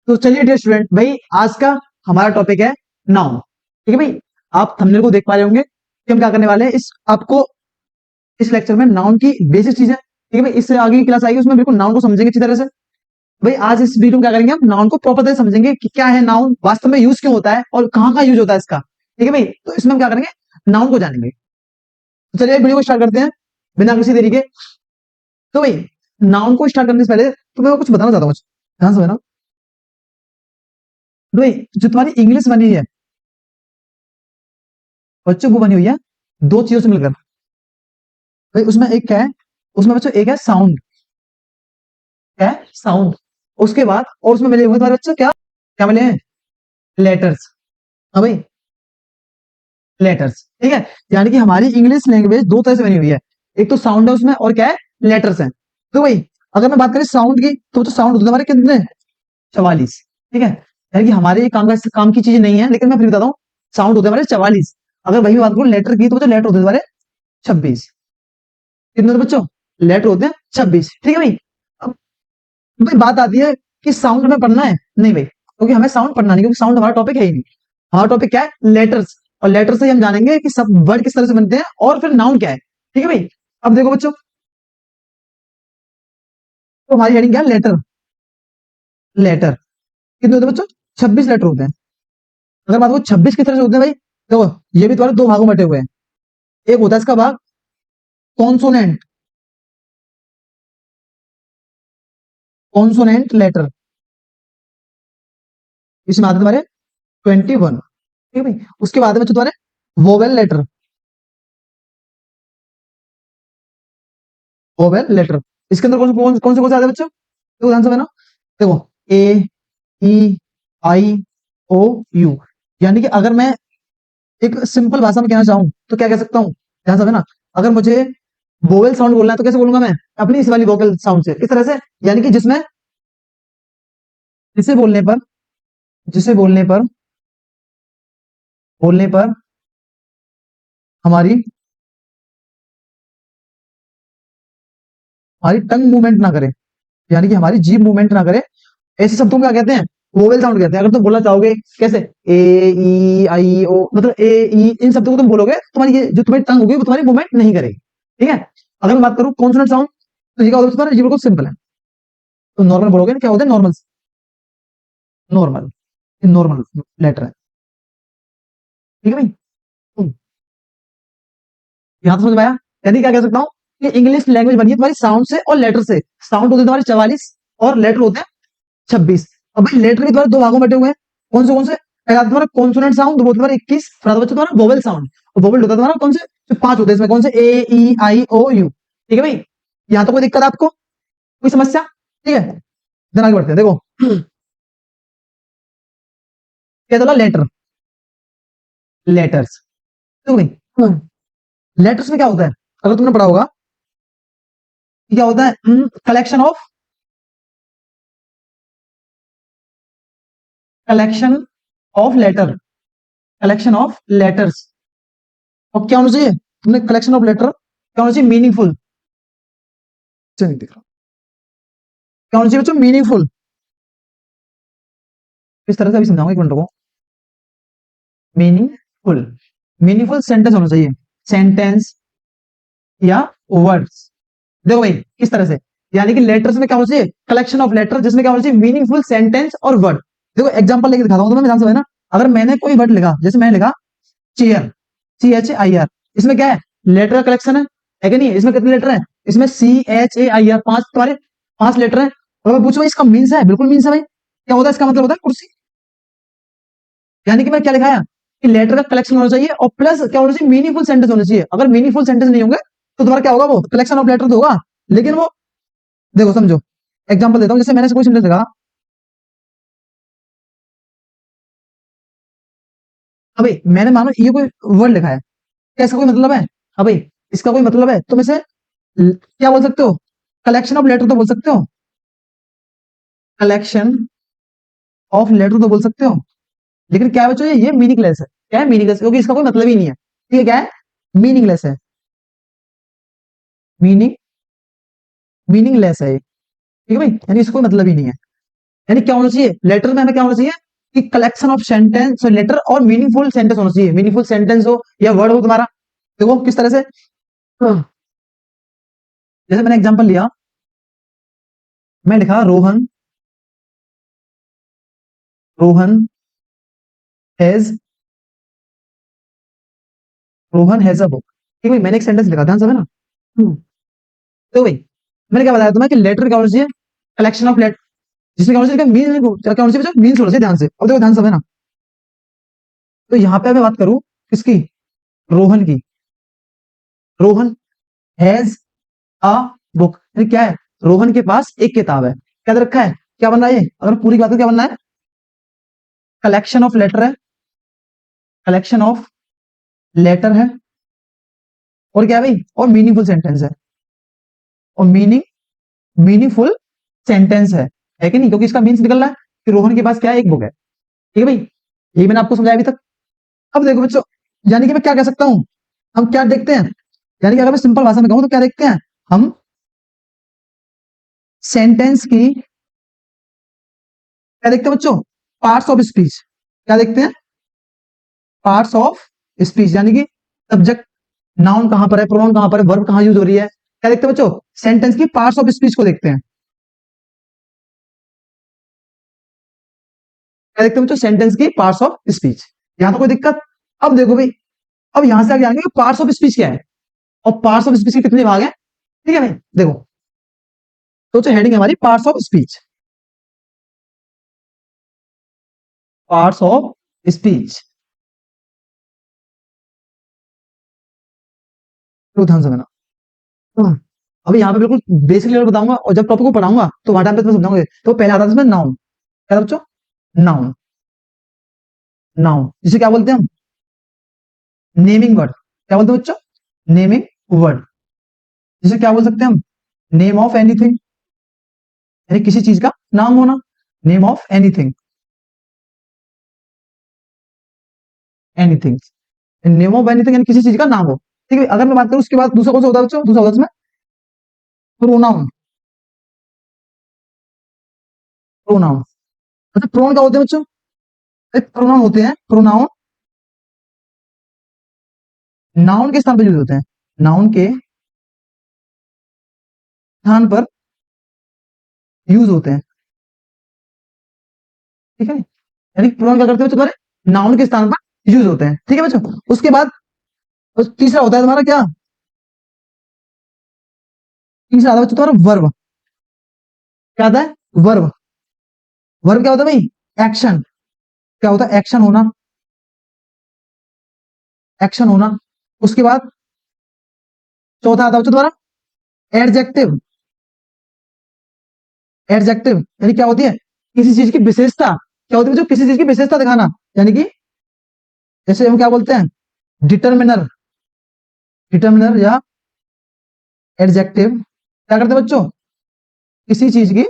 तो चलिए dear student भाई, आज का हमारा टॉपिक है नाउन। ठीक है भाई, आप थंबनेल को देख पा रहे होंगे कि हम क्या करने वाले हैं। इस आपको इस लेक्चर में नाउन की बेसिक चीजें, ठीक है भाई, इससे आगे की क्लास आएगी उसमें बिल्कुल नाउन को समझेंगे अच्छी तरह से। भाई आज इस वीडियो में क्या करेंगे, हम नाउन को प्रॉपर तरह से समझेंगे कि क्या है नाउन, वास्तव में यूज क्यों होता है और कहाँ कहाँ यूज होता है इसका। ठीक है भाई, तो इसमें हम क्या करेंगे, नाउन को जानेंगे। तो चलिए वीडियो को स्टार्ट करते हैं बिना किसी देरी के। तो भाई नाउन को स्टार्ट करने से पहले तो मैं कुछ बताना चाहता हूँ, ध्यान से ना। भाई जो तुम्हारी इंग्लिश बनी है बच्चों को, बनी हुई है दो चीजों से मिलकर। भाई उसमें एक क्या है, उसमें बच्चों एक है साउंड, क्या है साउंड। उसके बाद और उसमें मिले हुए तुम्हारे बच्चों क्या क्या मिले हैं, लेटर्स। हाँ भाई लेटर्स, ठीक है। यानी कि हमारी इंग्लिश लैंग्वेज दो तरह से बनी हुई है, एक तो साउंड है उसमें और क्या है, लेटर्स है। तो भाई अगर मैं बात करें साउंड की, तो साउंड होते हैं हमारे कितने, 44। ठीक है, यानी कि हमारे ये काम की चीजें नहीं है, लेकिन मैं फिर बताता हूँ। साउंड होते हैं हमारे 44। अगर वही बात करूं लेटर की, तो लेटर होते हैं हमारे 26। कितने होते हैं बच्चों, लेटर होते हैं 26। ठीक है भाई। अब भाई बात आती है कि साउंड हमें पढ़ना है, नहीं भाई, क्योंकि हमें साउंड पढ़ना नहीं, क्योंकि साउंड हमारा टॉपिक है ही नहीं। हमारा टॉपिक क्या है, लेटर्स। और लेटर से ही हम जानेंगे कि सब वर्ड किस तरह से बनते हैं और फिर नाउन क्या है। ठीक है भाई, अब देखो बच्चों, तो हमारी हेडिंग क्या है, लेटर। लेटर कितने होते हैं बच्चों, 26 लेटर होते हैं। अगर बात को 26 किस तरह से होते हैं भाई, देखो ये भी तुम्हारे दो भागों में बटे हुए हैं। एक होता है इसका भाग कॉन्सोनेंट, कॉन्सोनेंट लेटर, इसमें आते हैं तुम्हारे 21। ठीक है भाई, उसके बाद में बच्चों तुम्हारे वोवेल लेटर, वोवेल लेटर। इसके अंदर कौन से आते हैं बच्चों, देखो ध्यान से ना। देखो ए, ई, आई, ओ, यू। यानी कि अगर मैं एक सिंपल भाषा में कहना चाहूं तो क्या कह सकता हूं, ध्यान से ना। अगर मुझे वोवेल साउंड बोलना है तो कैसे बोलूंगा मैं, अपनी इस वाली वोकल साउंड से, किस तरह से, यानी कि जिसमें जिसे बोलने पर जिसे बोलने पर हमारी हमारी टंग मूवमेंट ना करे, यानी कि हमारी जीभ मूवमेंट ना करे। ऐसे शब्दों को क्या कहते हैं, वोवेल साउंड कहते हैं। अगर तुम बोलना चाहोगे कैसे, ए, ई, आई, ओ, मतलब ए, ई, इन शब्दों को तुम बोलोगे, तुम्हारी ये जो तुम्हारी टंग होगी वो तुम्हारी मूवमेंट नहीं करेगी। ठीक है। अगर मैं बात करूं कॉन्सोनेंट साउंड, तो ये क्या होता है तुम्हारा, ये बिल्कुल सिंपल है। तो नॉर्मल बोलोगे ना, क्या होता है नॉर्मल, नॉर्मल नॉर्मल लेटर है। ठीक है भाई, यहां तो समझ में आया। यानी क्या कह सकता हूँ कि इंग्लिश लैंग्वेज बनी है तुम्हारी साउंड से और लेटर से। साउंड होते हैं तुम्हारे 44 और लेटर होते हैं 26। अब भाई लेटर के तुम्हारे दो भागों में बटे हुए हैं, कौन से, पहला तुम्हारा कॉन्सोनेंट साउंड, वो तुम्हारा 21, फिर आता बच्चा तुम्हारा वोवेल साउंड। और वोवेल होता है तुम्हारा कौन से, जो 5 होते हैं इसमें, कौन से, ए, ई, आई, ओ, यू। ठीक है भाई, यहां तो कोई दिक्कत है आपको, कोई समस्या। ठीक है, then आगे बढ़ते हैं। देखो क्या बोला, लेटर, लेटर्स। तो भाई लेटर्स में क्या होता है, अगर तुमने पढ़ा होगा, क्या होता है, collection of letter, collection of letters. और क्या होना चाहिए, तुमने कलेक्शन ऑफ लेटर क्या होना चाहिए, मीनिंगफुल। नहीं दिख रहा, क्या होना चाहिए बच्चों, मीनिंगफुल। इस तरह से अभी समझाऊंगा, एक मिनट को। मीनिंगफुल, मीनिंगफुल सेंटेंस होना चाहिए, सेंटेंस या वर्ड्स। देखो भाई किस तरह से, यानी कि लेटर्स में क्या होना चाहिए, कलेक्शन ऑफ लेटर, जिसमें क्या होना चाहिए, मीनिंगफुल सेंटेंस और वर्ड। देखो एग्जांपल लेके दिखाता हूं तुम्हें, ध्यान से ना। अगर मैंने कोई वर्ड लिखा, जैसे मैंने लिखा चेयर, CHAIR, इसमें क्या है, लेटर का कलेक्शन है कि नहीं, इसमें कितने लेटर है, इसमें CHAIR, पांच तुम्हारे, पांच लेटर है। और मैं पूछूं इसका मीन्स है, बिल्कुल मीन्स है भाई। क्या होता है इसका मतलब, होता है कुर्सी। यानी कि मैं क्या लिखाया, कि लेटर का कलेक्शन होना चाहिए और प्लस क्या होना चाहिए, मीनिंगफुल सेंटेंस होना चाहिए। अगर मीनिंगफुल सेंटेंस नहीं होंगे तो तुम्हारा क्या होगा, वो कलेक्शन ऑफ लेटर तो होगा, लेकिन वो, देखो समझो, एग्जांपल देता हूं, जैसे मैंने कोई सेंटेंस लिखा, अभी मैंने मानो ये कोई वर्ड लिखा है, क्या इसका कोई मतलब है, अभी इसका कोई मतलब है, तुम इसे क्या बोल सकते हो, कलेक्शन ऑफ लेटर तो बोल सकते हो, कलेक्शन ऑफ लेटर तो बोल सकते हो। लेकिन क्या है बच्चों, ये मीनिंगलेस है। क्या है, मीनिंगलेस, क्योंकि इसका कोई मतलब ही नहीं है। ठीक है, क्या है, मीनिंगलेस है, मीनिंग मीनिंगलेस है ये। ठीक है भाई, यानी इसका कोई मतलब ही नहीं है। यानी क्या होना चाहिए लेटर में, हमें क्या होना चाहिए कि कलेक्शन ऑफ सेंटेंस लेटर और मीनिंगफुल सेंटेंस होना चाहिए, मीनिंगफुल सेंटेंस हो या वर्ड हो तुम्हारा। देखो किस तरह से, जैसे मैंने एग्जांपल लिया, मैं लिखा Rohan, Rohan has, Rohan has a book. ठीक है भाई, मैंने एक सेंटेंस लिखा, ध्यान से है ना। तो भाई मैंने क्या बताया तुम्हें कि लेटर क्या होना चाहिए, कलेक्शन ऑफ लेटर, जिसमें क्या होना चाहिए मीन, क्या होना चाहिए, मीन्स होना चाहिए। ध्यान से अब देखो, ध्यान से है ना। तो यहाँ पे मैं बात करूं किसकी, रोहन की। रोहन हैज अ बुक, क्या है, रोहन के पास एक किताब है। क्या दे रखा है, क्या बन रहा है ये, अगर पूरी की बात करें क्या बनना है, कलेक्शन ऑफ लेटर है, कलेक्शन ऑफ लेटर है, और क्या है भाई, और मीनिंगफुल सेंटेंस है, और मीनिंगफुल सेंटेंस है कि नहीं, क्योंकि इसका मीन्स निकल रहा है कि रोहन के पास क्या है, एक बुक है। ठीक है भाई, ये मैंने आपको समझाया अभी तक। अब देखो बच्चों, यानी कि मैं क्या कह सकता हूं, हम क्या देखते हैं, यानी कि अगर मैं सिंपल भाषा में कहूं तो क्या देखते हैं हम, सेंटेंस की, क्या देखते हैं बच्चों, पार्ट्स ऑफ स्पीच। क्या देखते हैं, पार्ट्स ऑफ स्पीच, यानी कि सब्जेक्ट, नाउन कहां पर है, प्रोनाउन कहां पर है, वर्ब कहां यूज हो रही है। क्या देखते हैं बच्चों, सेंटेंस की पार्ट्स ऑफ स्पीच को देखते हैं। क्या देखते हैं बच्चों, सेंटेंस की पार्ट्स ऑफ स्पीच। यहां तो कोई दिक्कत। अब देखो भाई, अब यहां से आगे जाएंगे कि पार्ट्स ऑफ स्पीच क्या है, और पार्ट्स ऑफ स्पीच के कितने भाग हैं। ठीक है भाई, देखो, तो हेडिंग है हमारी parts of speech, parts of speech. तो ध्यान से, हाँ, अभी यहाँ पे बिल्कुल बेसिक लेवल बताऊंगा, और जब टॉपिक को पढ़ाऊंगा तो वहां टाइम पे तुम्हें समझाऊंगा। तो पहले आता है इसमें नाउन। क्या बच्चों, नाउन, नाउन जिसे क्या बोलते हैं हम, नेमिंग वर्ड। क्या बोलते हैं बच्चों, नेमिंग वर्ड। जिसे क्या बोल सकते हैं हम, नेम ऑफ एनीथिंग, यानी किसी चीज का नाम होना, name of anything, anything, name of anything यानी किसी चीज का नाम हो। ठीक है, अगर मैं बात करूं उसके बाद दूसरा कौन सा होता है बच्चों, दूसरा होता है इसमें प्रोनाउन, प्रोनाउन। अच्छा, प्रोनाउन क्या होते हैं बच्चों, प्रोनाउन होते हैं, प्रोनाउन नाउन के स्थान पर यूज होते हैं, नाउन के स्थान पर यूज होते हैं। ठीक है, यानी प्रोनाउन क्या करते हैं बच्चों, तुम्हारे नाउन के स्थान पर यूज होते हैं। ठीक है बच्चों, उसके बाद तीसरा होता है तुम्हारा क्या, तीसरा आता है बच्चों तुम्हारा वर्ब। क्या आता है, वर्ब। वर्ब क्या होता है भाई, एक्शन। क्या होता है, एक्शन होना, एक्शन होना। उसके बाद चौथा आता है बच्चों तुम्हारा एडजेक्टिव, एडजेक्टिव यानी क्या होती है, किसी चीज की विशेषता। क्या होती है बच्चों, किसी चीज की विशेषता दिखाना, यानी कि जैसे हम क्या बोलते हैं, डिटर्मिनर, डिटर्मिनर या एडजेक्टिव क्या करते हैं बच्चों, किसी चीज की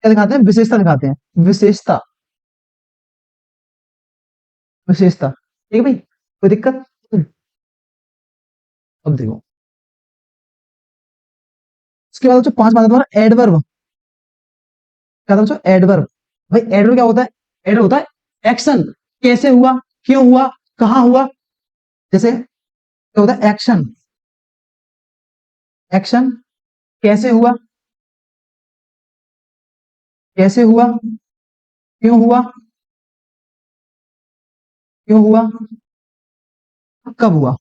क्या दिखाते हैं, विशेषता दिखाते हैं, विशेषता, विशेषता। ठीक है भाई, कोई दिक्कत। अब देखो, उसके बाद बच्चों पांच बात तुम्हारा एडवर्ब। क्या था बच्चों, एडवर्ब। भाई एडवर्ब क्या होता है, एडवर्ब होता है एक्शन, कैसे हुआ, क्यों हुआ, कहां हुआ। जैसे क्या होता है, एक्शन, एक्शन कैसे हुआ, कैसे हुआ, क्यों हुआ, क्यों हुआ, कब हुआ।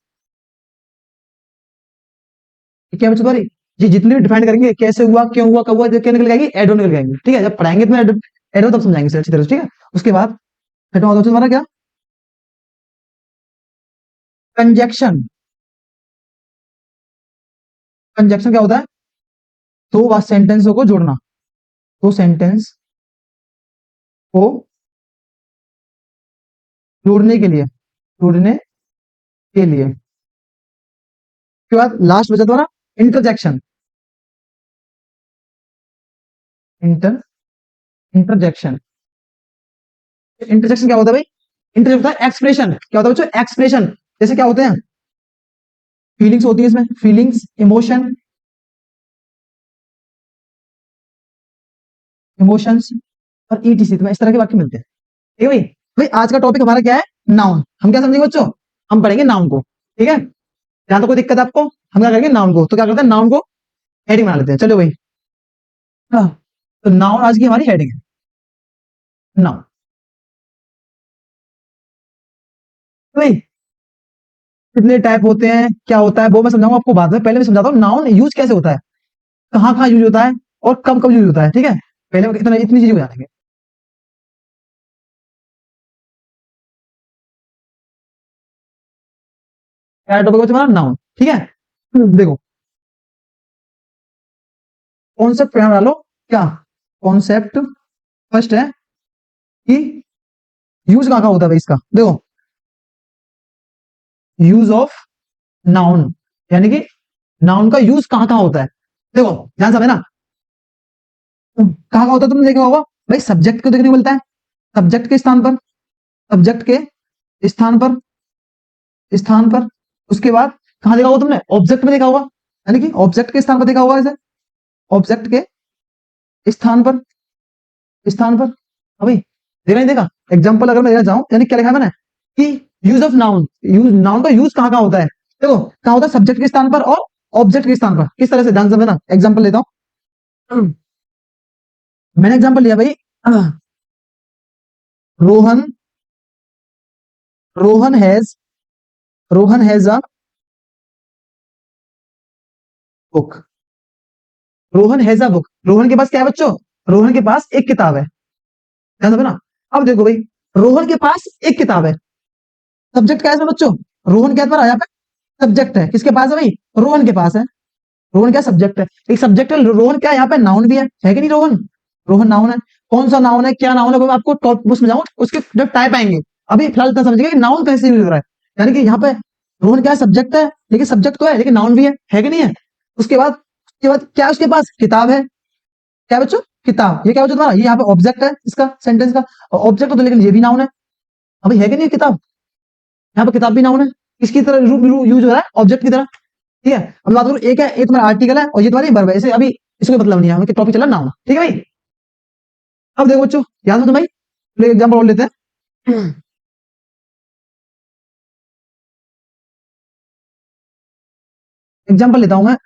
क्या बच्चों तुम्हारी, ये जितने भी डिफाइन करेंगे, कैसे हुआ, क्यों हुआ, कब हुआ, क्या निकल जाएगी, एडवर्ब निकल जाएंगे। ठीक है, जब पढ़ाएंगे तो एडवर्ब तब समझाएंगे सर अच्छी तरह से। ठीक है, उसके बाद छठा होता है तुम्हारा क्या, कंजक्शन। कंजक्शन क्या होता है, दो सेंटेंसों को जोड़ना, दो सेंटेंस को जोड़ने के लिए, जोड़ने के लिए। उसके बाद लास्ट बचा तुम्हारा इंटरजेक्शन, इंटर इंटरजेक्शन। इंटरजेक्शन क्या होता है भाई, इंटरजेक्शन होता है एक्सप्रेशन। क्या होता है बच्चों, एक्सप्रेशन। जैसे क्या होते हैं, फीलिंग्स होती है इसमें, फीलिंग्स, इमोशन, इमोशंस और ईटीसी, तो इस तरह के वाक्य मिलते हैं। ठीक है भाई। भाई आज का टॉपिक हमारा क्या है? नाउन। हम क्या समझेंगे बच्चों? हम पढ़ेंगे नाउन को। ठीक है, जहां तो कोई दिक्कत है आपको, हम क्या करेंगे? नाउन को। तो क्या करते हैं? नाउन को हेडिंग बना लेते हैं। चलो भाई। हाँ, तो नाउन आज की हमारी हेडिंग है, नाउन। भाई कितने टाइप होते हैं, क्या होता है, वो मैं समझाऊंगा आपको बाद में। पहले मैं समझाता हूँ नाउन यूज कैसे होता है, कहाँ कहाँ यूज होता है और कब कब यूज होता है। ठीक है, पहले इतना इतनी चीजें को जानेंगे। क्या टॉपिक है तुम्हारा? नाउन। ठीक है, देखो कॉन्सेप्ट पहले डालो। क्या कॉन्सेप्ट? फर्स्ट है कि यूज कहाँ कहाँ होता है भाई इसका। देखो, यूज ऑफ नाउन, यानी कि नाउन का यूज कहाँ कहाँ होता है। देखो ध्यान से ना, कहाँ कहाँ होता है तुमने देखा होगा। भाई सब्जेक्ट को देखने को मिलता है, सब्जेक्ट के स्थान पर, सब्जेक्ट के स्थान पर, स्थान पर। उसके बाद कहाँ देखा होगा तुमने? ऑब्जेक्ट में देखा होगा, यानी कि ऑब्जेक्ट के स्थान पर देखा होगा ऐसे, ऑब्जेक्ट के स्थान पर, स्थान पर। अभी देखा नहीं देखा? एग्जाम्पल अगर मैं देना चाहूं, यानी क्या लिखा है मैंने कि use of noun, use noun का यूज कहाँ कहाँ होता है। देखो कहाँ होता है? सब्जेक्ट के स्थान पर और ऑब्जेक्ट के स्थान पर। किस तरह से? ध्यान से ना, एग्जाम्पल लेता हूं। मैंने एग्जाम्पल लिया भाई, Rohan, Rohan has, Rohan has a book, Rohan has a book. Rohan के पास क्या है बच्चों? रोहन के पास एक किताब है। ध्यान से ना, अब देखो भाई, रोहन के पास एक किताब है, सब्जेक्ट क्या है इसमें बच्चों? रोहन क्या है यहाँ पे? सब्जेक्ट है। किसके पास है भाई? रोहन के पास है। रोहन क्या? सब्जेक्ट है। एक सब्जेक्ट है रोहन, क्या यहाँ पे नाउन भी है कि नहीं? रोहन, रोहन नाउन है। कौन सा नाउन है, क्या नाउन है, वो मैं आपको टॉप उसमें जाऊँ उसके जब टाइप आएंगे। अभी फिलहाल इतना समझिए कि नाउन कैसे यूज हो रहा है, यानी कि यहाँ पे रोहन क्या है? सब्जेक्ट है, लेकिन सब्जेक्ट तो है लेकिन नाउन भी है कि नहीं है? उसके बाद क्या है उसके पास? किताब है। क्या है बच्चों? किताब। ये क्या बच्चों तुम्हारा? ये यहाँ पे ऑब्जेक्ट है इसका, सेंटेंस का ऑब्जेक्ट, तो लेकिन ये भी नाउन है। अभी है कि नहीं किताब? यहाँ पे किताब भी नाउन है। किसकी तरह रूप यूज हो रहा है? ऑब्जेक्ट की तरह। ठीक है, अब बात करूं, एक है, एक तुम्हारा आर्टिकल है और ये तुम्हारी वर्ब है। ऐसे अभी इसको मतलब नहीं है, हमें टॉपिक चला नाउन। ठीक है भाई। अब देखो बच्चों, याद हो तो भाई, एग्जाम्पल और लेते हैं। एग्जाम्पल लेता हूं मैं।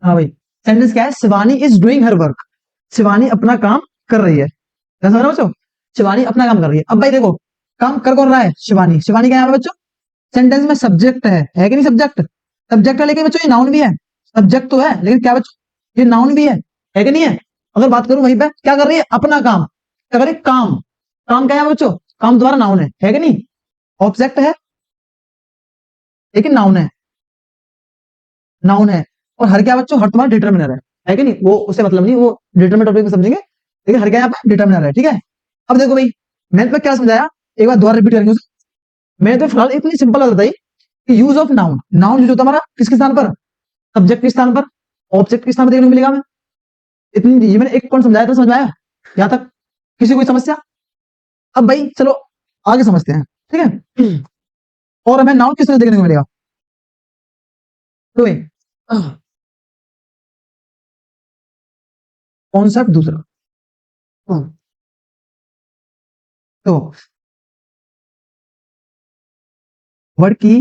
हाँ भाई, सेंटेंस क्या है? Shivani is doing her work. Shivani अपना काम कर रही है। क्या समझ रहे हो बच्चों? शिवानी अपना काम कर रही है। अब भाई देखो, काम कर कौन रहा है? शिवानी। शिवानी क्या है यहाँ पे बच्चों? सेंटेंस में सब्जेक्ट है कि नहीं? सब्जेक्ट, सब्जेक्ट है, लेकिन बच्चों ये नाउन भी है। सब्जेक्ट तो है लेकिन क्या बच्चों, ये नाउन भी है कि नहीं है? अगर बात करूं वहीं पे, क्या कर रही है? अपना काम। क्या कर रही है? काम। काम क्या है बच्चों? काम द्वारा नाउन है कि नहीं? ऑब्जेक्ट है लेकिन नाउन है, नाउन है। और हर क्या बच्चों? हर तुम्हारा डिटर्मिनर है कि नहीं? वो उससे मतलब नहीं, वो डिटर्मिनर टॉपिक में समझेंगे, लेकिन हर क्या यहाँ पे? डिटर्मिनर है। ठीक है, अब देखो भाई, मैंने तो क्या समझाया, एक बार दोबारा रिपीट करेंगे उसे। मैंने तो फिलहाल इतनी सिंपल बात बताई कि use of noun, noun use होता है हमारा किसके स्थान पर? सब्जेक्ट के स्थान पर, ऑब्जेक्ट के स्थान पर देखने को मिलेगा। मैं इतनी, ये मैंने एक पॉइंट समझाया था, समझ में आया यहाँ तक? किसी कोई समस्या? अब भाई चलो आगे समझते हैं। ठीक है, और हमें नाउन किस तरह देखने को मिलेगा। तो कॉन्सेप्ट दूसरा, तो वर्ड की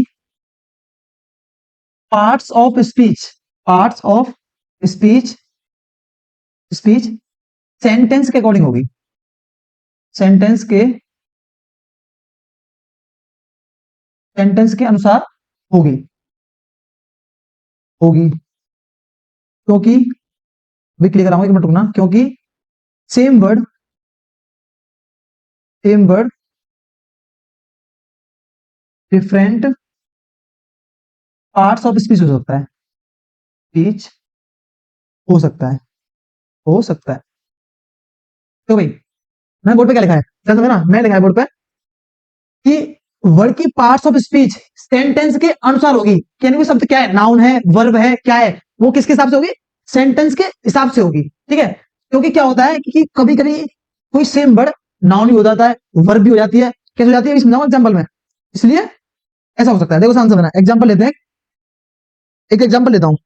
parts of speech, parts of speech, speech sentence के अकॉर्डिंग होगी, सेंटेंस के, सेंटेंस के अनुसार होगी, होगी। क्योंकि भी क्लियर कराऊंगा, एक मिनट रुकना। क्योंकि same word, same word different parts of speech हो सकता है, स्पीच हो सकता है, हो सकता है। तो भाई मैं बोर्ड पे क्या लिखा है? ना, मैं लिखा है बोर्ड पे कि वर्ड की पार्ट्स ऑफ स्पीच सेंटेंस के अनुसार होगी। यानी वो शब्द क्या है? नाउन है, वर्ब है, क्या है? वो किसके हिसाब से होगी? सेंटेंस के हिसाब से होगी। ठीक है, क्योंकि क्या होता है कि कभी कभी कोई सेम वर्ड नाउन भी हो जाता है, वर्ब भी हो जाती है। कैसे हो जाती है समझाऊंगा एग्जाम्पल में। इसलिए ऐसा हो सकता है। देखो शांत समझना, एग्जाम्पल लेते हैं, एक एग्जाम्पल लेता हूँ,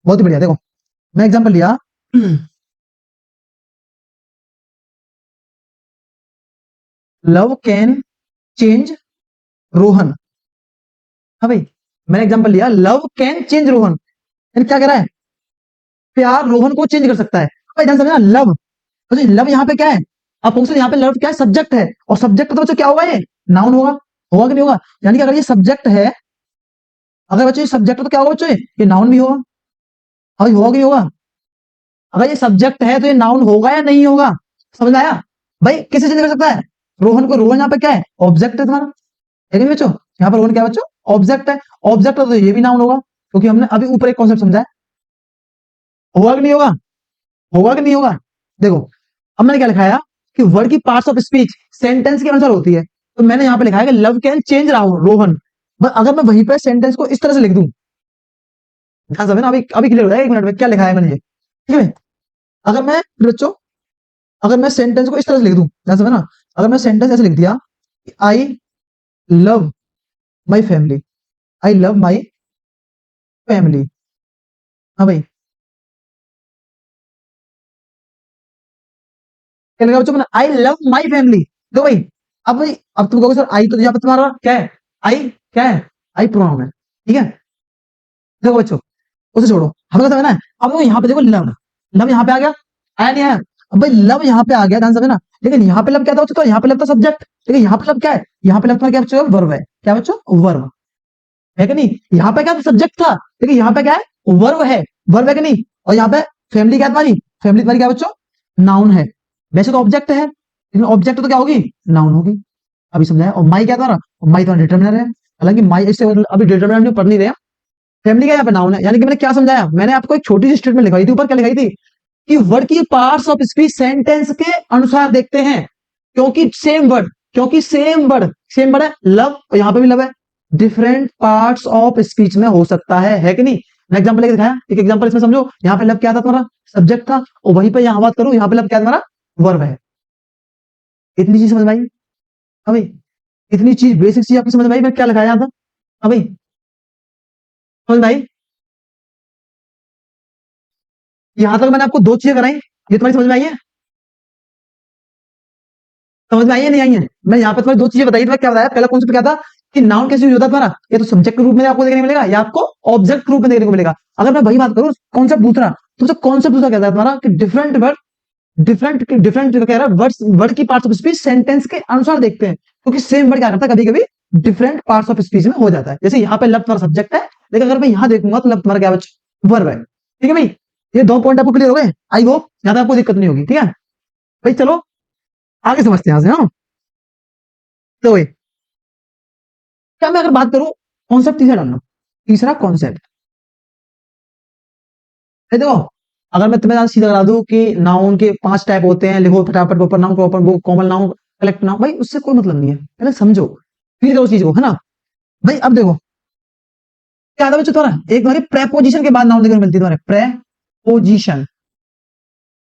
बहुत ही बढ़िया। देखो मैं एग्जाम्पल लिया, लव कैन चेंज रोहन। हाँ भाई, मैंने एग्जाम्पल लिया, लव कैन चेंज रोहन, यानी क्या कह रहा है, प्यार रोहन को चेंज कर सकता है। भाई ध्यान समझना, लव, तो लव यहाँ पे क्या है, आप फोकस, यहाँ पे लव क्या है, सब्जेक्ट है, और सब्जेक्ट तो बच्चों क्या होगा, ये नाउन होगा, होगा कि नहीं होगा। यानी कि अगर ये सब्जेक्ट है, अगर बच्चों ये सब्जेक्ट है तो क्या होगा बच्चों, ये नाउन भी होगा। हाँ भाई, होगा कि नहीं होगा। अगर ये सब्जेक्ट है तो ये नाउन होगा या नहीं होगा, समझ में आया। भाई किसे चेंज कर सकता है, रोहन को। रोहन यहाँ पे क्या है, ऑब्जेक्ट है तुम्हारा, है कि नहीं बच्चों। यहाँ पर रोहन क्या है बच्चों, ऑब्जेक्ट है। ऑब्जेक्ट है तो ये भी नाउन होगा, क्योंकि हमने अभी ऊपर एक कॉन्सेप्ट समझा है। होगा कि नहीं होगा, होगा कि नहीं होगा। देखो अब मैंने क्या लिखाया कि वर्ड की पार्ट्स ऑफ स्पीच सेंटेंस के अनुसार होती है। तो मैंने यहाँ पे लिखा है कि लव कैन चेंज रोहन। अगर मैं वहीं पे सेंटेंस को इस तरह से लिख दूं, ध्यान से ना, अभी अभी क्लियर हो जाएगा, 1 मिनट में क्या लिखा है मैंने ये, ठीक है। अगर मैं बच्चों, अगर मैं सेंटेंस को इस तरह से लिख दूं, ध्यान से ना, अगर मैं सेंटेंस ऐसे लिख दिया, I love my family, I love my family. हाँ भाई, क्या लिखा बच्चों मैंने, आई लव माई फैमिली। देखो भाई, अब भाई, अब तुम कहोगे सर आई तो यहाँ पे तुम्हारा क्या है, आई क्या है, आई प्रोनाउन है, ठीक है। देखो बच्चों, उसे छोड़ो, हमें समझना है। अब वो यहाँ पे देखो लव, लव यहाँ पे आ गया, आया नहीं आया। अब भाई लव यहाँ पे आ गया, ध्यान समझना। लेकिन यहाँ पे लव क्या था बच्चों, तो यहाँ पे लव था सब्जेक्ट, लेकिन यहाँ पे लव क्या है, यहाँ पे लव तुम्हारा क्या बच्चों, वर्ब है। क्या बच्चों, वर्ब है कि नहीं। यहाँ पे क्या सब्जेक्ट था, लेकिन यहाँ पे क्या है, वर्ब है, वर्ब है कि नहीं। और यहाँ पे फैमिली क्या है तुम्हारी, फैमिली तुम्हारी क्या है बच्चों, नाउन है। वैसे तो ऑब्जेक्ट है, लेकिन ऑब्जेक्ट तो क्या होगी, नाउन होगी। अभी समझाया। और माई क्या तुम्हारा, माई तुम्हारा डिटर्मिनर है। हालांकि माई इससे अभी डिटर्मिनर पढ़ नहीं रहे, फैमिली का यहाँ पे नाउन है। यानी कि मैंने क्या समझाया, मैंने आपको एक छोटी सी स्टेटमेंट लिखाई थी, ऊपर क्या लिखाई थी कि वर्ड की पार्ट्स ऑफ स्पीच सेंटेंस के अनुसार देखते हैं, क्योंकि सेम वर्ड, क्योंकि सेम वर्ड है लव, और यहाँ पे भी लव है, डिफरेंट पार्ट्स ऑफ स्पीच में हो सकता है कि नहीं। मैं एग्जांपल लेके दिखाया, एक एग्जांपल इसमें समझो। यहाँ पे लव क्या था तुम्हारा, सब्जेक्ट था, और वहीं पे यहाँ बात करूं, यहाँ पे लव क्या तुम्हारा, वर्ब है। इतनी चीज समझ में आई। हाँ भाई, इतनी चीज, बेसिक चीज आपकी समझ में आई, मैं क्या लिखाया था। हाँ भाई, समझ में आई। यहां तक मैंने आपको 2 चीजें कराई, ये तुम्हारी समझ में आई है, समझ में आई है नहीं आई है। मैं यहाँ पे तुम्हें 2 चीजें बताई थी, क्या बताया, पहला कॉन्सेप्ट क्या था कि नाउन कैसे यूज होता है तुम्हारा, ये तो सब्जेक्ट के रूप में आपको देखने को मिलेगा, या आपको ऑब्जेक्ट के रूप में देखने को मिलेगा। अगर मैं वही बात करूं कॉन्सेप्ट दूसरा, तो कॉन्सेप्ट दूसरा कहता है तुम्हारा कि डिफरेंट वर्ड, डिफरेंट कह रहा है, वर्ड की पार्ट्स ऑफ स्पीच सेंटेंस के अनुसार देखते हैं, क्योंकि सेम वर्ड क्या करता है, कभी कभी डिफरेंट पार्ट्स ऑफ स्पीच में हो जाता है। जैसे यहाँ पे लव तुम्हारा सब्जेक्ट है, लेकिन अगर मैं यहाँ देखूंगा तो लव तुम्हारा क्या बच्चा, वर्ब है। ठीक है भाई, ये 2 पॉइंट आपको क्लियर हो गए, आई होप ज्यादा आपको दिक्कत नहीं होगी। ठीक है भाई, चलो आगे समझते हैं यहाँ से। हाँ, तो भाई क्या मैं अगर बात करूं, कॉन्सेप्ट तीसरा डालना, तीसरा कॉन्सेप्ट, देखो अगर मैं तुम्हें सीधा करा दूं कि नाउन के 5 टाइप होते हैं, लिखो फटाफट, प्रॉपर नाउन, प्रॉपर वो कॉमन नाउन, कलेक्ट नाउन, भाई उससे कोई मतलब नहीं है, पहले समझो फिर करो उस चीज को, है ना। भाई अब देखो क्या आता है बच्चों तुम्हारा, एक तुम्हारी प्रेपोजिशन के बाद नाउन देखने को मिलती है तुम्हारे, प्रेपोजिशन,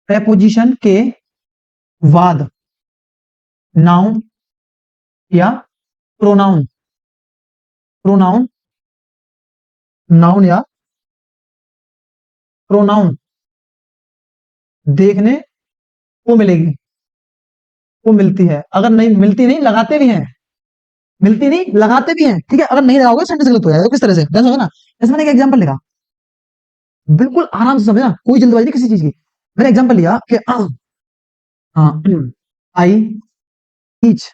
प्रेपोजिशन के बाद नाउन या प्रोनाउन, प्रोनाउन, नाउन या प्रोनाउन देखने को मिलेगी, वो मिलती है। अगर नहीं मिलती, नहीं लगाते भी हैं, मिलती नहीं लगाते भी हैं, ठीक है। अगर नहीं लगाओगे सेंटेंस गलत हो जाएगा। किस तरह से, ध्यान से ना, जैसे मैंने एक एग्जांपल लिखा, बिल्कुल आराम से समझना, कोई जल्दबाजी नहीं किसी चीज की। मैंने एग्जांपल लिया कि I teach,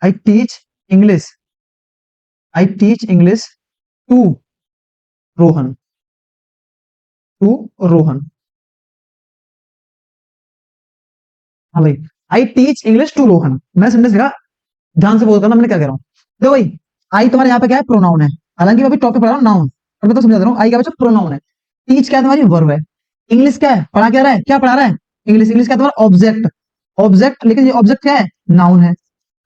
I teach English, I teach English to Rohan, to Rohan. हाँ भाई, I teach English to Rohan, मैं सेंटेंस लिखा, ध्यान से बोल करना मैंने क्या कह रहा हूँ। देखो भाई, आई तुम्हारे यहाँ पे क्या है, प्रोनाउन है। हालांकि मैं अभी टॉपिक पढ़ा रहा हूँ नाउन, और मैं तो समझा दे रहा हूँ, आई क्या बच्चा, प्रोनाउन है। टीच क्या है तुम्हारी, वर्ब है। इंग्लिश क्या है, पढ़ा क्या रहा है, क्या पढ़ा रहा है, इंग्लिश। इंग्लिश क्या है तुम्हारा, ऑब्जेक्ट, ऑब्जेक्ट, लेकिन ये ऑब्जेक्ट क्या है, नाउन है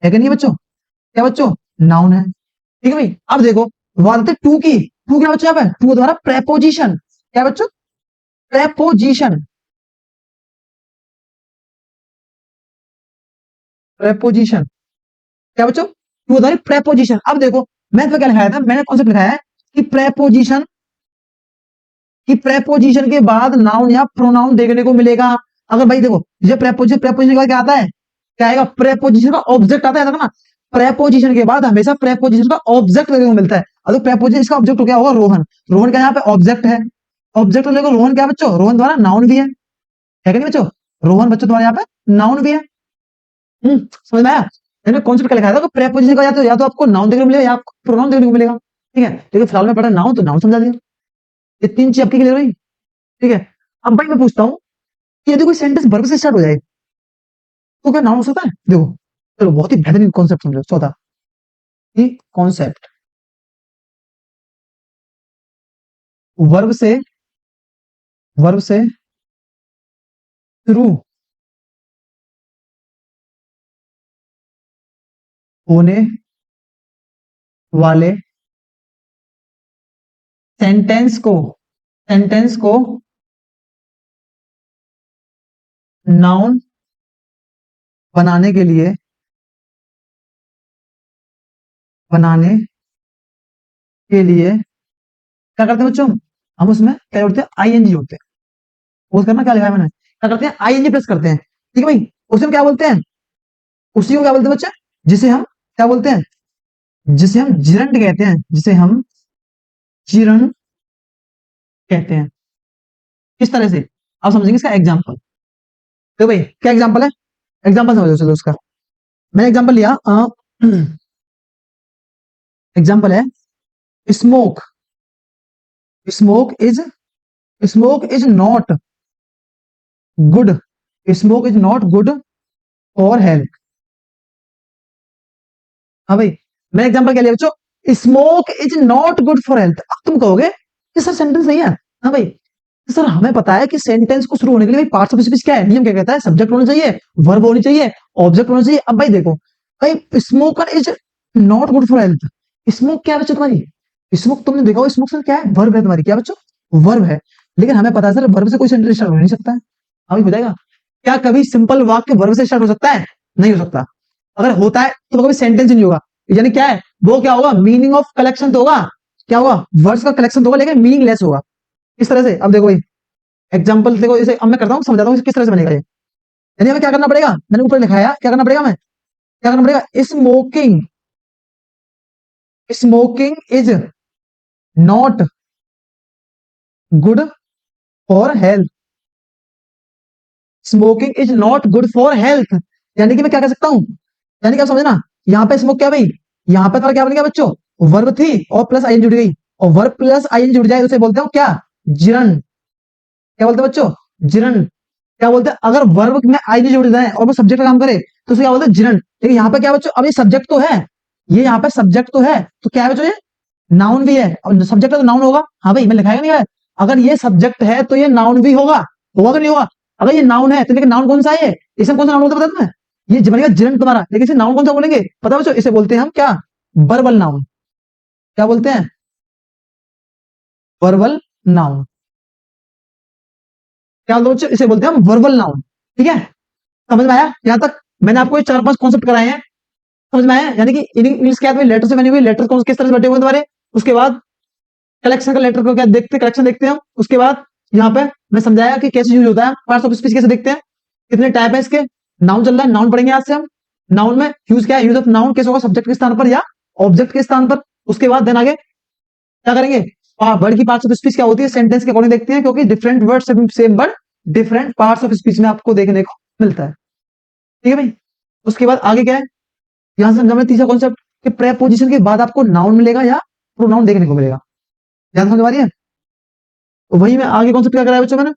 कि नहीं बच्चों, क्या बच्चों, नाउन है। ठीक है भाई, अब देखो बात आती है टू की, टू क्या बच्चों, यहाँ पे टू तुम्हारा प्रेपोजिशन, क्या बच्चों, प्रेपोजिशन। प्रेपोजिशन, क्या बच्चों, टू होता है प्रेपोजिशन। अब देखो मैथ में क्या लिखाया था, मैंने कॉन्सेप्ट लिखाया है कि प्रेपोजिशन, कि प्रेपोजिशन के बाद नाउन या प्रोनाउन देखने को मिलेगा। अगर भाई देखो ये प्रेपोजिशन, प्रेपोजिशन के बाद क्या आता है, क्या आएगा, प्रेपोजिशन का ऑब्जेक्ट आता है ना। प्रेपोजिशन के बाद हमेशा प्रेपोजिशन का ऑब्जेक्ट देखने को मिलता है। अब प्रेपोजिशन इसका ऑब्जेक्ट क्या होगा, रोहन। रोहन का यहाँ पे ऑब्जेक्ट है, ऑब्जेक्ट देखो रोहन क्या बच्चों, रोहन द्वारा नाउन भी है कि नहीं बच्चों, रोहन बच्चों द्वारा यहाँ पे नाउन भी है। समझ में आया, मैंने कॉन्सेप्ट क्या लिखा था, प्रेपोजिशन का या तो आपको नाउन देखने को मिलेगा या आपको प्रोनाउन देखने को मिलेगा। ठीक है, लेकिन फिलहाल में पढ़ा नाउन, तो नाउन समझा दिया। ये तीन चीज आपकी क्लियर हुई। ठीक है, अब भाई मैं पूछता हूँ कि यदि कोई सेंटेंस वर्ब से स्टार्ट हो जाए तो क्या नाउन हो सकता है। देखो चलो बहुत ही बेहतरीन कॉन्सेप्ट समझो, चौथा कि कॉन्सेप्ट वर्ब से, वर्ब से शुरू होने वाले सेंटेंस को, सेंटेंस को नाउन बनाने के लिए, बनाने के लिए क्या करते हैं बच्चों, हम उसमें क्या जोड़ते हैं, आईएनजी जोड़ते हैं। वो करना क्या लिखा है मैंने, क्या करते हैं, आईएनजी प्लस करते हैं। ठीक है भाई, उसे हम क्या बोलते हैं, उसी को क्या बोलते हैं बच्चे, जिसे हम क्या बोलते हैं, जिसे हम जिरंड कहते हैं, जिसे हम चिरण कहते हैं। किस तरह से, आप समझेंगे इसका एग्जाम्पल। तो भाई क्या एग्जाम्पल है, एग्जाम्पल समझो चलो उसका। मैंने एग्जाम्पल लिया, एग्जाम्पल है smoke, smoke is, smoke is not good, smoke is not good for health. हाँ भाई, मैंने एग्जाम्पल क्या लिया बच्चों, smoke is not good for health. अब तुम कहोगे कि सर सेंटेंस नहीं है। हाँ भाई, सर हमें पता है कि सेंटेंस को शुरू होने के लिए पार्ट्स ऑफ स्पीच क्या है, नियम क्या कहता है, सब्जेक्ट होना चाहिए, वर्ब होनी चाहिए, ऑब्जेक्ट होना चाहिए। अब भाई देखो, भाई smoker is not good for health, smoke क्या है बच्चों तुम्हारी, स्मोक तुमने देखा हो, स्मोक सर क्या है, वर्ब है तुम्हारी, क्या बच्चों, वर्ब है। लेकिन हमें पता है सर वर्ब से कोई सेंटेंस स्टार्ट हो नहीं सकता है। अभी बताएगा, क्या कभी सिंपल वाक्य वर्ब से स्टार्ट हो सकता है, नहीं हो सकता। अगर होता है तो कभी सेंटेंस नहीं होगा, यानी क्या है वो, क्या होगा, मीनिंग ऑफ कलेक्शन तो होगा, क्या होगा, वर्ड्स का कलेक्शन तो होगा, लेकिन मीनिंगलेस होगा। इस तरह से अब देखो भाई एग्जांपल देखो, इसे अब मैं करता हूँ, समझाता हूँ किस तरह से बनेगा ये। यानी हमें क्या करना पड़ेगा, मैंने ऊपर लिखा है, क्या करना पड़ेगा, हमें क्या करना पड़ेगा, smoking, smoking is not good for health, smoking is not good for health. यानी कि मैं क्या कर सकता हूं, यानी क्या समझना, यहाँ पे स्मोक क्या भाई, यहाँ पे तुम्हारा क्या बन गया बच्चों, वर्ब थी और प्लस आईएन जुड़ गई, और वर्ब प्लस आईएन जुड़ जाए तो उसे बोलते हो क्या, जिरन। क्या बोलते हैं बच्चों, जिरन। क्या बोलते हैं, अगर वर्ब में आईएन जुड़ जाए और वो सब्जेक्ट का काम करे तो उसे क्या बोलते हैं, जिरन। लेकिन यहाँ पे क्या बच्चों, अब ये सब्जेक्ट तो है, ये यहाँ पे सब्जेक्ट तो है, तो क्या है बच्चों, ये नाउन भी है, और सब्जेक्ट है तो नाउन होगा। हाँ भाई मैं लिखाएगा नहीं है, अगर ये सब्जेक्ट है तो ये नाउन भी होगा, होगा कि नहीं होगा। अगर ये नाउन है तो, लेकिन नाउन कौन सा है, ये इसे हम कौन सा नाउन बोलते हैं पता है तुम्हें, ये बनेगा जिरंट तुम्हारा, लेकिन इसे नाउन कौन सा बोलेंगे पता है बच्चों, इसे बोलते हैं हम क्या, वर्बल नाउन। क्या बोलते हैं, वर्बल नाउन। क्या बोलते हैं बच्चों, इसे बोलते हैं हम वर्बल नाउन। ठीक है, समझ में आया यहाँ तक, मैंने आपको ये चार पांच कॉन्सेप्ट कराए हैं, समझ में आया। यानी कि इंग्लिश क्या लेटर से बनी हुई, लेटर कौन किस तरह से बटे हुए हैं तुम्हारे, उसके बाद कलेक्शन का लेटर को क्या देखते हैं, कलेक्शन देखते हैं हम। उसके बाद यहाँ पे मैं समझाया कि कैसे यूज होता है, पार्ट्स ऑफ स्पीच कैसे देखते हैं, कितने टाइप है इसके। नाउन चल रहा है, नाउन पढ़ेंगे आज से हम। नाउन में यूज क्या है, यूज ऑफ नाउन कैसे होगा, सब्जेक्ट के स्थान पर या ऑब्जेक्ट के स्थान पर। उसके बाद देन आगे क्या करेंगे, वर्ड की पार्ट्स ऑफ स्पीच क्या होती है, सेंटेंस के अकॉर्डिंग देखते हैं, क्योंकि different word same word different parts of speech में आपको देखने को मिलता है। ठीक है भाई, उसके बाद आगे क्या है, यहां से समझा तीसरा कॉन्सेप्ट कि प्रेपोजिशन के बाद आपको नाउन मिलेगा या प्रोनाउन देखने को मिलेगा। ध्यान समझ आ रही है, तो वही मैं आगे कॉन्सेप्ट क्या कराया बच्चों मैंने,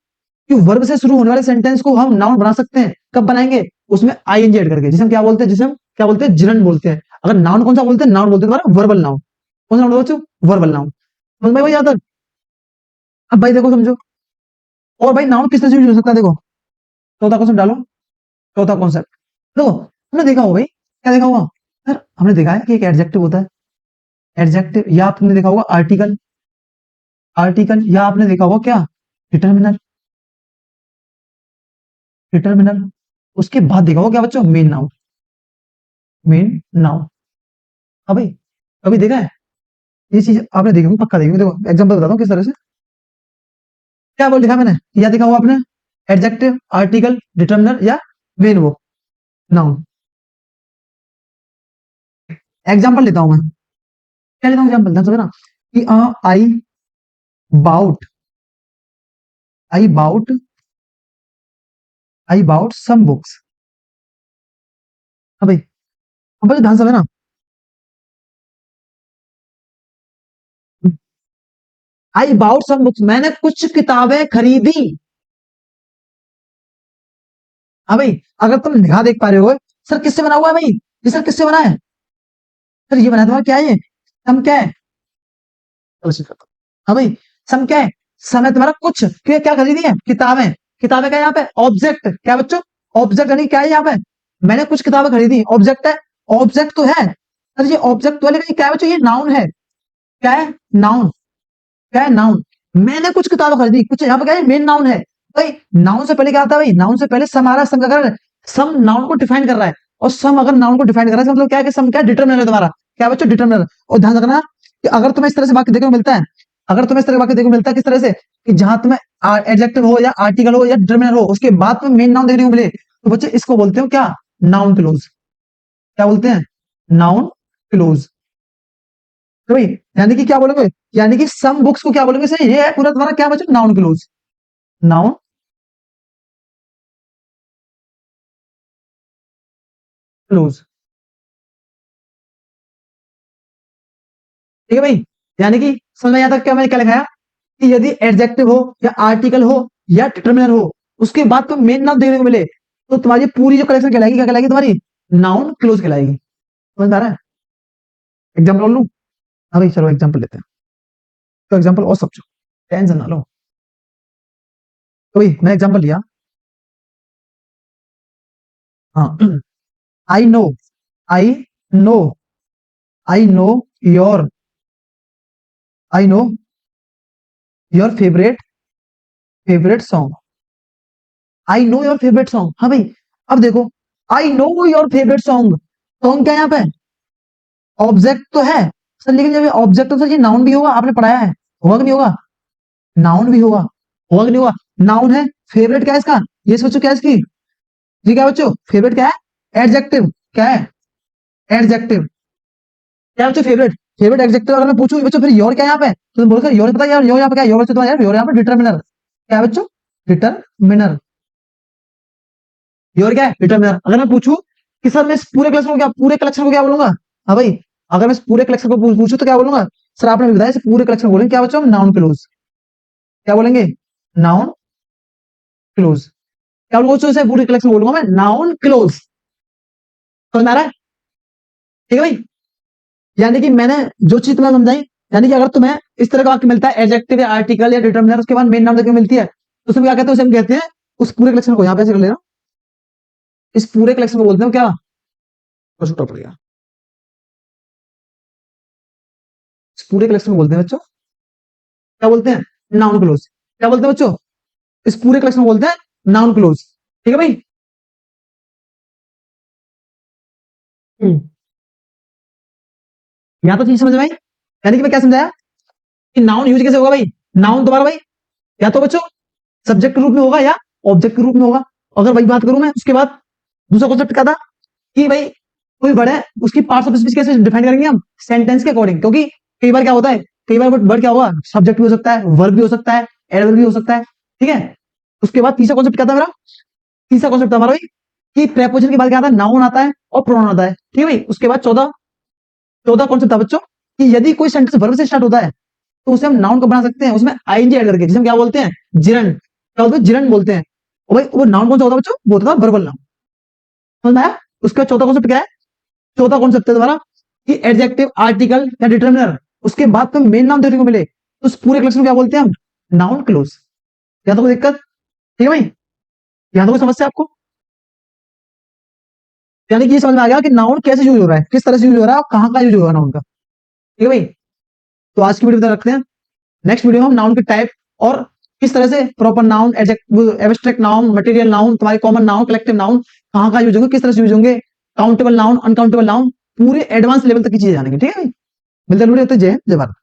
कि वर्ब से शुरू होने वाले सेंटेंस को हम नाउन बना सकते हैं। कब बनाएंगे, उसमें आईएनजी ऐड करके, जिसे हम क्या बोलते हैं, जिसे हम क्या बोलते हैं, जिरन बोलते हैं। अगर नाउन कौन सा बोलते हैं, नाउन बोलते हैं तुम्हारा वर्बल नाउन। कौन सा नाउन बच्चों, वर्बल नाउन। समझ में भाई यहाँ तक। अब भाई देखो समझो, और भाई नाउन किस तरह से यूज हो सकता है, देखो चौथा कॉन्सेप्ट डालो, चौथा कॉन्सेप्ट देखो, हमने देखा होगा भाई, क्या देखा होगा सर, हमने देखा है कि एक एडजेक्टिव होता है, एडजेक्टिव, या आपने देखा होगा आर्टिकल, आर्टिकल, या आपने देखा होगा क्या, डिटर्मिनर, डिटर्मिनर। उसके बाद देखा होगा क्या बच्चों, मेन नाउन। Main noun. हाँ भाई, कभी देखा है ये चीज? आपने देखी होगी, पक्का देखी होगी। देखो एग्जांपल बताता हूँ किस तरह से। क्या बोल लिखा मैंने, या देखा हुआ आपने? एडजेक्टिव, आर्टिकल, डिटर्मिनर या मेन वो नाउन। एग्जांपल लेता हूं मैं। क्या लेता हूँ एग्जांपल, ध्यान से ना, कि I bought, I bought, I bought some books. हाँ भाई, अब भाई ध्यान से ना, आई बाउट सम बुक्स, मैंने कुछ किताबें खरीदी। हाँ भाई, अगर तुम लिखा देख पा रहे हो, सर किससे बना हुआ है भाई? ये सर किससे बना है? सर ये बना तुम्हारा क्या है? ये सम क्या है? हाँ भाई, सम क्या है? सम है तुम्हारा कुछ, क्या क्या खरीदी है? किताबें। किताबें क्या है यहाँ पे? ऑब्जेक्ट। क्या बच्चों? ऑब्जेक्ट यानी क्या है यहाँ पे? मैंने कुछ किताबें खरीदी, ऑब्जेक्ट है। ऑब्जेक्ट तो है सर, ये ऑब्जेक्ट तो है, लेकिन क्या है बच्चों? ये नाउन है। क्या है? नाउन। क्या है? नाउन। मैंने कुछ किताबें खरीदी, कुछ यहाँ पे क्या है? मेन नाउन है। भाई नाउन से पहले क्या आता है भाई? नाउन से पहले सम आ रहा है। सम क्या कर रहा है? सम नाउन को डिफाइन कर रहा है। और सम अगर नाउन को डिफाइन कर रहा है, इसका मतलब क्या है? कि सम क्या है? डिटरमिनर है तुम्हारा। क्या बच्चों? डिटरमिनर। और ध्यान रखना कि अगर तुम्हें इस तरह से वाक्य देखने को मिलता है, अगर तुम्हें इस तरह का वाक्य देखने को मिलता है, किस तरह से, कि जहां तुम्हें एडजेक्टिव हो या आर्टिकल हो या डिटरमिनर हो, उसके बाद तुम्हें मेन नाउन देखने को मिले, तो बच्चे इसको बोलते हो क्या? Noun close. क्या बोलते हैं? Noun close. तो भाई यानी कि क्या बोलोगे? यानी कि सम बुक्स को क्या बोलोगे सर? ये है पूरा तुम्हारा क्या बच्चों? Noun close. Noun close. ठीक है भाई, यानी कि समझ में यहाँ तक क्या मैंने क्या लिखाया? कि यदि एडजेक्टिव हो या आर्टिकल हो या डिटरमिनर हो, उसके बाद तो मेन नाउन देखने को मिले, तो तुम्हारी पूरी जो कलेक्शन कहलाएगी, क्या कहलाएगी तुम्हारी? नाउन क्लोज कहलाएगी। समझ में आ रहा है? एग्जाम्पल लूं? हाँ भाई चलो एग्जाम्पल लेते हैं। तो एग्जाम्पल और समझो, टेंशन ना लो। तो भाई मैं एग्जाम्पल लिया। हाँ, I know, I know, I know your, I know your favourite song. I know your favourite song. हाँ भाई, अब देखो, I know your favourite song, song क्या है यहाँ पे? ऑब्जेक्ट तो है सर, लेकिन जब ये ऑब्जेक्ट तो सर ये नाउन भी होगा, आपने पढ़ाया है। होगा कि नहीं होगा? नाउन भी होगा। होगा कि नहीं होगा? नाउन है। फेवरेट क्या है इसका? ये बच्चों क्या है इसकी? जी क्या है बच्चों? फेवरेट क्या है? एडजेक्टिव। क्या है? एडजेक्टिव। क्या है बच्चों? फेवरेट। Favourite adjective. अगर मैं पूछूं बच्चों फिर योर क्या है यहाँ पे, तो तुम बोलो सर योर पता है यार, योर यहाँ पे क्या है? योर बच्चों तो यार, योर यहाँ पे डिटरमिनर। क्या है बच्चों? डिटरमिनर। योर क्या है? डिटरमिनर। अगर मैं पूछूं कि सर मैं इस पूरे कलेक्शन को क्या बोलूंगा? हाँ भाई, अगर मैं इस पूरे कलेक्शन को पूछूं तो क्या बोलूंगा? सर आपने भी बताया इस पूरे कलेक्शन को बोलेंगे क्या बच्चों? Noun close. क्या बोलेंगे? Noun close. क्या बोलूंगा बच्चों? इसे पूरे कलेक्शन बोलूंगा मैं नाउन क्लोज। समझ में आ रहा है? ठीक है भाई, यानी कि मैंने जो चीज तुम्हें समझाई, यानी कि अगर तुम्हें इस तरह का वाक्य मिलता है, एडजेक्टिव या आर्टिकल या डिटरमिनर, उसके बाद मेन नाम देखने को मिलती है, तो उसमें क्या कहते हैं? उसे हम कहते हैं, उस पूरे कलेक्शन को यहाँ पे ऐसे कर लेना, इस पूरे कलेक्शन को बोलते हैं क्या? तो छोटा पड़ गया। इस पूरे कलेक्शन को बोलते हैं बच्चों, क्या बोलते हैं? Noun close. क्या बोलते हैं बच्चों? इस पूरे कलेक्शन को बोलते हैं नाउन क्लोज। ठीक है भाई। यहाँ तो चीज समझ में आई, यानी कि मैं क्या समझाया? कि नाउन यूज कैसे होगा भाई? नाउन तुम्हारा भाई या तो बच्चों सब्जेक्ट के रूप में होगा या ऑब्जेक्ट के रूप में होगा। अगर वही बात करूं मैं, उसके बाद दूसरा कॉन्सेप्ट क्या था? कि भाई कोई वर्ड है, उसकी पार्ट्स ऑफ स्पीच कैसे डिफाइन करेंगे हम? सेंटेंस के अकॉर्डिंग। क्योंकि कई बार क्या होता है, कई बार वर्ड क्या होगा? सब्जेक्ट भी हो सकता है, वर्ब भी हो सकता है, एडवर्ब भी हो सकता है। ठीक है, उसके बाद तीसरा कॉन्सेप्ट क्या था मेरा? तीसरा कॉन्सेप्ट था हमारा भाई कि प्रेपोजिशन के बाद क्या आता है? नाउन आता है और प्रोनाउन आता है। ठीक है भाई, उसके बाद चौदह चौदह कॉन्सेप्ट था बच्चों, कि यदि कोई सेंटेंस वर्ब से स्टार्ट होता है, तो उसे हम नाउन को बना सकते हैं, उसमें आईएनजी ऐड करके, जिसे हम क्या बोलते हैं? जिरन। क्या बोलते हैं? जिरन बोलते हैं। और भाई वो नाउन कौन सा होता है बच्चों? वो होता है वर्बल नाउन। समझ में आया? उसका चौथा कॉन्सेप्ट क्या है? चौथा कॉन्सेप्ट है तुम्हारा कि एडजेक्टिव, आर्टिकल या डिटरमिनर, उसके बाद तो मेन नाम देखने को मिले, तो उस पूरे कलेक्शन को क्या बोलते हैं हम? Noun close. या तो कोई दिक्कत? ठीक है भाई, यहाँ तो कोई समस्या आपको? यानी कि ये समझ में आ गया कि नाउन कैसे यूज हो रहा है, किस तरह से यूज हो रहा है और कहाँ का यूज होगा नाउन का। ठीक है भाई, तो आज की वीडियो में रखते हैं। नेक्स्ट वीडियो में हम नाउन के टाइप और किस तरह से proper noun, abstract noun, material noun, तुम्हारे कॉमन नाउन, कलेक्टिव नाउन कहाँ कहाँ यूज होंगे, किस तरह से यूज होंगे, काउंटेबल नाउन, अनकाउंटेबल नाउन, पूरे एडवांस लेवल तक की चीजें जानेंगे। ठीक है भाई, मिलते हैं जय जय भारत।